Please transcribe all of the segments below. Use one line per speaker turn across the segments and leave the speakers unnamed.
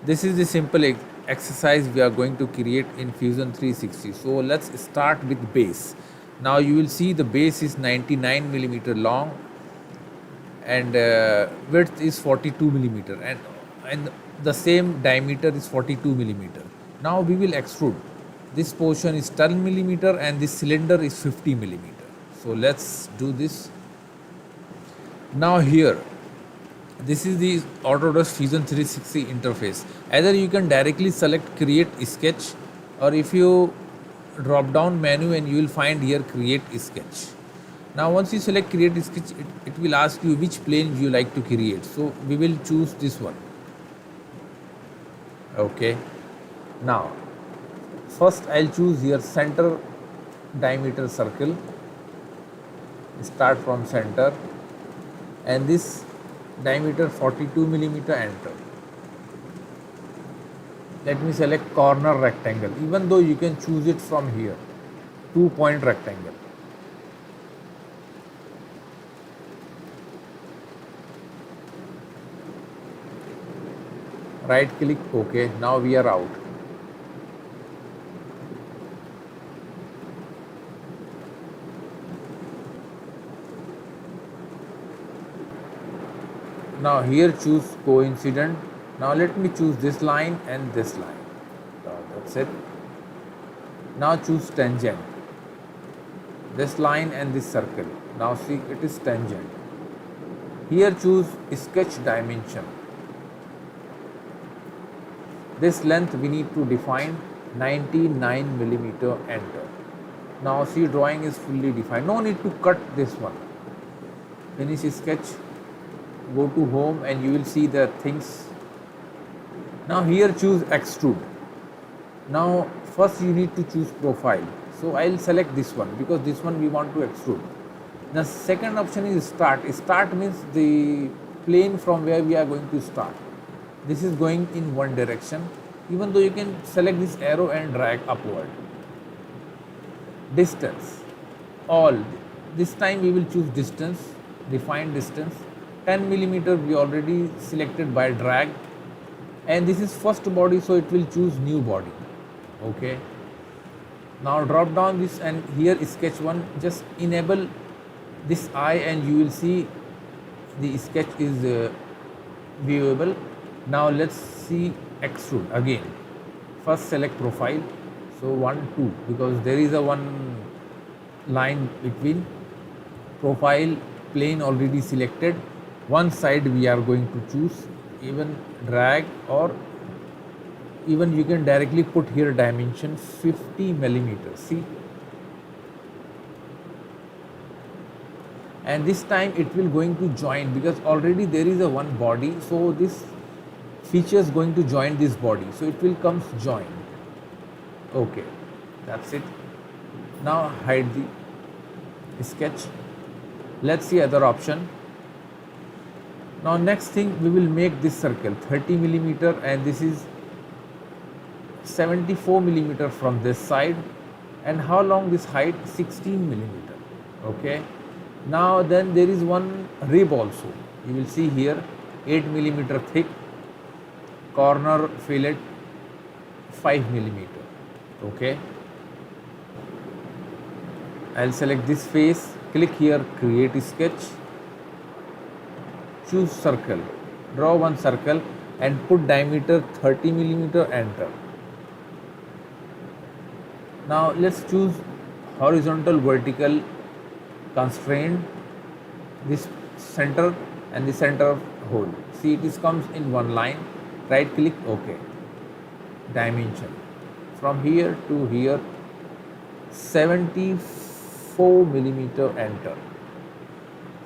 This is the simple exercise we are going to create in Fusion 360. So let's start with base. Now you will see the base is 99 millimeter long and width is 42 millimeter, and the same diameter is 42 millimeter. Now we will extrude. This portion is 10 millimeter and this cylinder is 50 millimeter. So let's do this. Now here, this is the Autodesk Fusion 360 interface. Either you can directly select create sketch, or if you drop down menu and you will find here create sketch. Now once you select create sketch, it will ask you which plane you like to create. So we will choose this one. Okay. Now first I'll choose here center diameter circle. Start from center and this diameter 42 millimeter, enter. Let me select corner rectangle, even though you can choose it from here, 2-point rectangle. Right click, OK. Now we are out. Now here choose coincident. Now let me choose this line and this line. That's it. Now choose tangent. This line and this circle. Now see, it is tangent. Here choose sketch dimension. This length we need to define 99 millimeter, enter. Now see, drawing is fully defined. No need to cut this one. Finish sketch. Go to home and you will see the things. Now here choose extrude. Now first you need to choose profile. So I'll select this one because this one we want to extrude. The second option is start. Start means the plane from where we are going to start. This is going in one direction, even though you can select this arrow and drag upward. Distance, all. This time we will choose distance, define distance. 10 millimeter we already selected by drag, and this is first body, so it will choose new body. Okay. Now drop down this and here sketch one, just enable this eye and you will see the sketch is viewable. Now let's see extrude again. First select profile, so 1, 2, because there is a one line between. Profile plane already selected. One side we are going to choose, even drag, or even you can directly put here dimension 50 millimeters. See, and this time it will going to join because already there is a one body, so this feature is going to join this body, so it will comes join. Okay, that's it. Now hide the sketch. Let's see other option. Now next thing, we will make this circle 30 millimeter and this is 74 millimeter from this side, and how long this height, 16 millimeter. Okay. Now then there is one rib also, you will see here 8 millimeter thick, corner fillet 5 millimeter. Okay. I'll select this face, click here create sketch, choose circle, draw one circle and put diameter 30 millimeter, enter. Now let's choose horizontal vertical constraint, this center and the center of hole. See, it is comes in one line. Right click, OK. Dimension from here to here 74 millimeter, enter.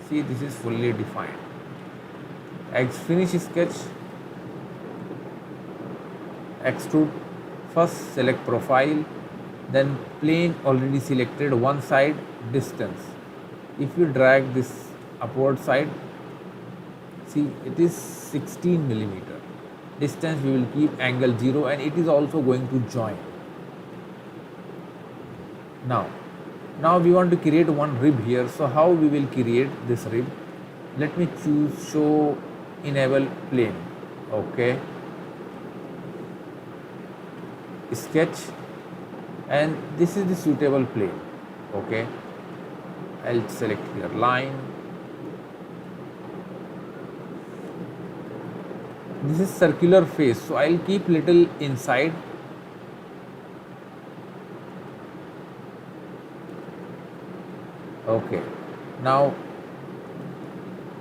See, this is fully defined. Finish sketch, extrude. First select profile, then plane already selected, one side, distance. If you drag this upward side, see, it is 16 millimeter. Distance we will keep angle 0 and it is also going to join. Now we want to create one rib here. So how we will create this rib? Let me choose show enable plane. Okay. sketch, and this is the suitable plane. Okay, I'll select here line. This is circular face, so I'll keep little inside. Okay, now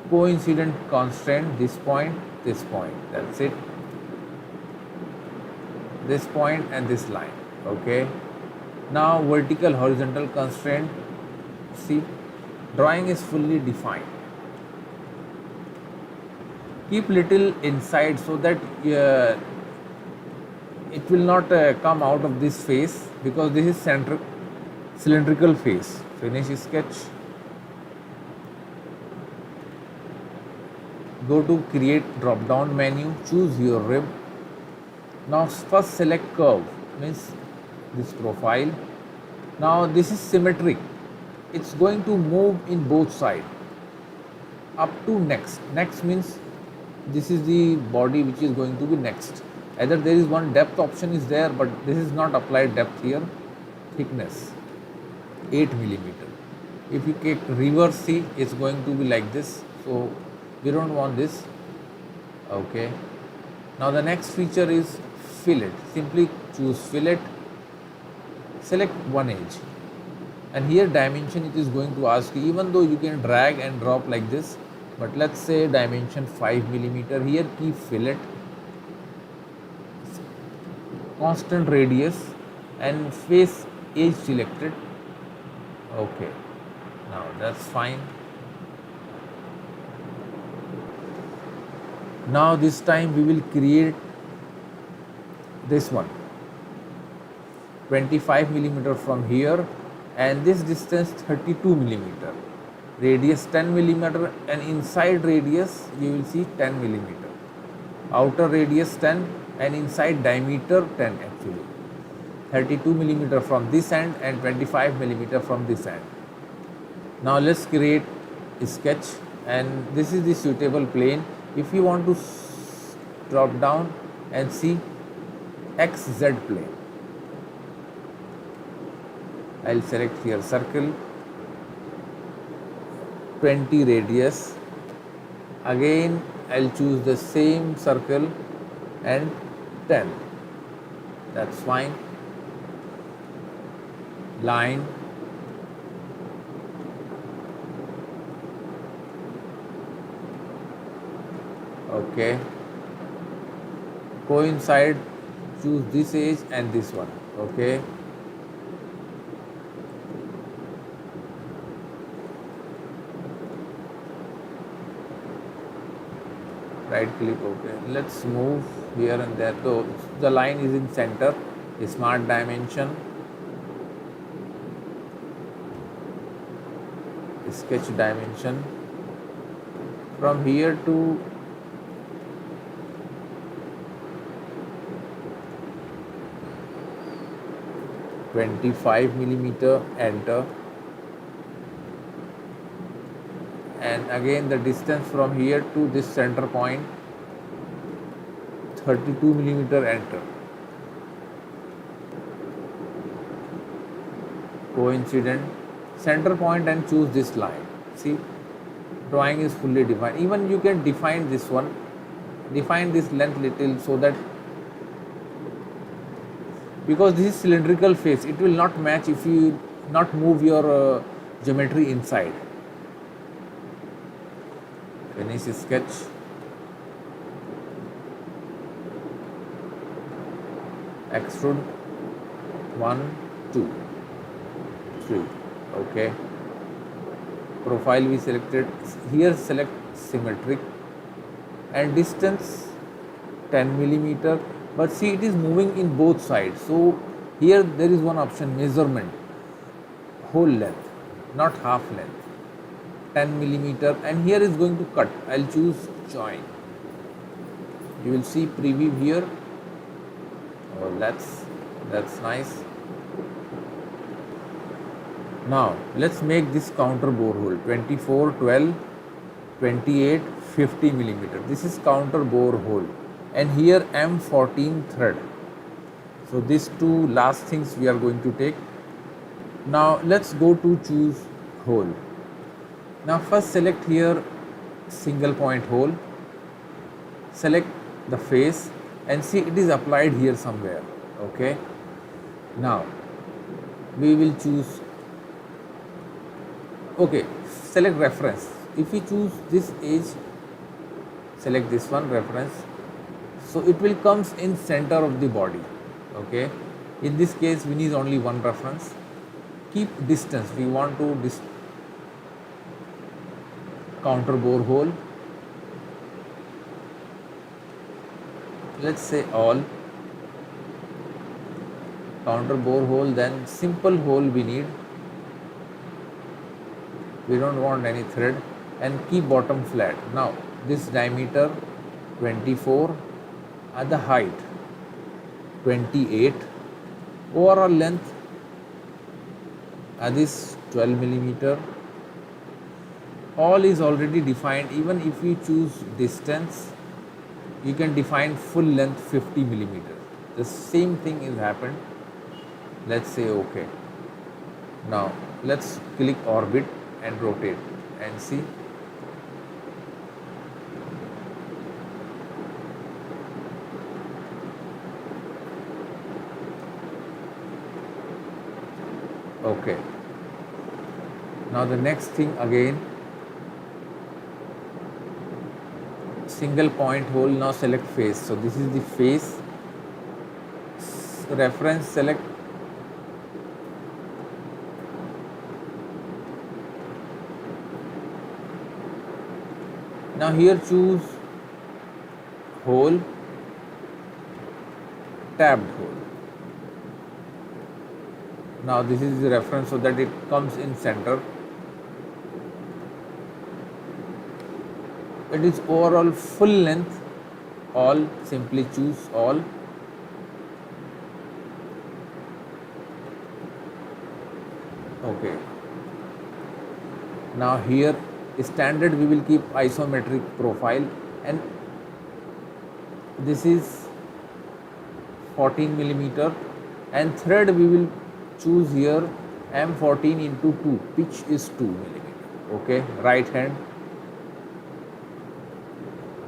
coincident constraint, this point, that's it, this point and this line. Okay, now vertical horizontal constraint. See, drawing is fully defined. Keep little inside so that it will not come out of this face, because this is cylindrical face. Finish sketch. Go to create drop down menu, choose your rib. Now first select curve, means this profile. Now this is symmetric, it's going to move in both sides up to next. Next means this is the body which is going to be next. Either there is one depth option is there, but this is not applied depth here. Thickness 8 millimeter. If you take reverse, see, it's going to be like this, so we don't want this. Okay, now the next feature is fillet. Simply choose fillet, select one edge, and here dimension it is going to ask you, even though you can drag and drop like this, but let's say dimension 5 millimeter. Here keep fillet, constant radius, and face edge selected. Okay, now that's fine. Now this time we will create this one, 25 millimeter from here, and this distance 32 millimeter, radius 10 millimeter, and inside radius you will see 10 millimeter, outer radius 10, and inside diameter 10 actually. 32 millimeter from this end and 25 millimeter from this end. Now let's create a sketch, and this is the suitable plane. If you want to drop down and see XZ plane, I'll select here circle, 20 radius. Again I'll choose the same circle and 10. That's fine. Line, okay, coincide, choose this edge and this one. Okay, right click. Okay, let's move here and there. So the line is in center. Smart dimension, sketch dimension, from here to (25 millimeter), enter, and again the distance from here to this center point 32 millimeter, enter. Coincident, center point, and choose this line. See, drawing is fully defined. Even you can define this one, define this length little, so that, because this is cylindrical face, it will not match if you not move your geometry inside. Finish sketch. Extrude 1, 2, 3. Okay, profile we selected. Here select symmetric, and distance 10 millimeter, but see it is moving in both sides. So here there is one option, measurement, whole length, not half length, 10 millimeter, and here is going to cut. I'll choose join. You will see preview here. Oh, that's nice. Now let's make this counter bore hole, 24, 12, 28, 50 millimeter. This is counter bore hole, and here M14 thread. So these two last things we are going to take. Now let's go to choose hole. Now first select here single point hole, select the face and see it is applied here somewhere. Okay, now we will choose, okay, select reference. If we choose this edge, select this one reference, so it will comes in center of the body. Okay, in this case we need only one reference. Keep distance, we want to counter bore hole, let's say all counter bore hole, then simple hole we need, we don't want any thread, and keep bottom flat. Now this diameter 24, at the height 28, overall length this 12 millimeter. All is already defined. Even if you choose distance, you can define full length 50 millimeter. The same thing is happened. Let's say okay. Now let's click orbit and rotate and see. Okay. Now the next thing again, single point hole. Now select face. So this is the face. Reference select. Now here choose hole, tabbed hole. Now this is the reference so that it comes in center. It is overall full length, all, simply choose all. Okay. Now here standard we will keep isometric profile, and this is 14 millimeter, and thread we will choose here M14 into 2, pitch is 2 millimeter. Okay, right hand,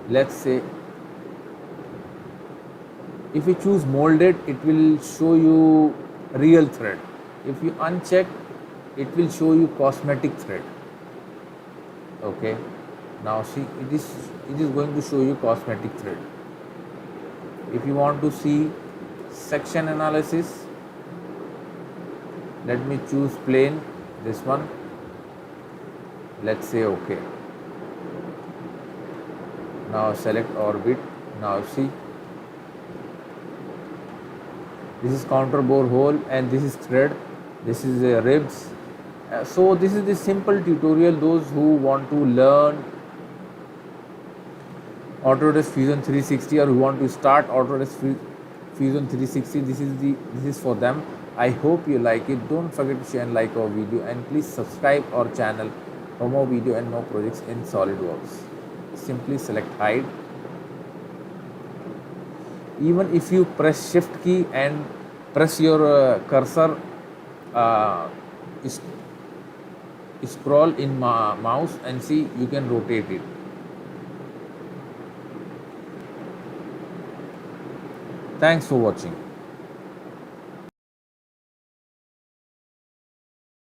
let's say if you choose molded, it will show you real thread. If you uncheck, it will show you cosmetic thread. Okay, now see, it is going to show you cosmetic thread. If you want to see section analysis, let me choose plane, this one, let's say okay. Now select orbit. Now see, this is counter bore hole and this is thread, this is ribs. So this is the simple tutorial. Those who want to learn Autodesk Fusion 360 or who want to start Autodesk Fusion 360, this is for them. I hope you like it. Don't forget to share and like our video, and please subscribe our channel for more video and more projects in SolidWorks. Simply select hide. Even if you press shift key and press your cursor, scroll in mouse and see, you can rotate it. Thanks for watching.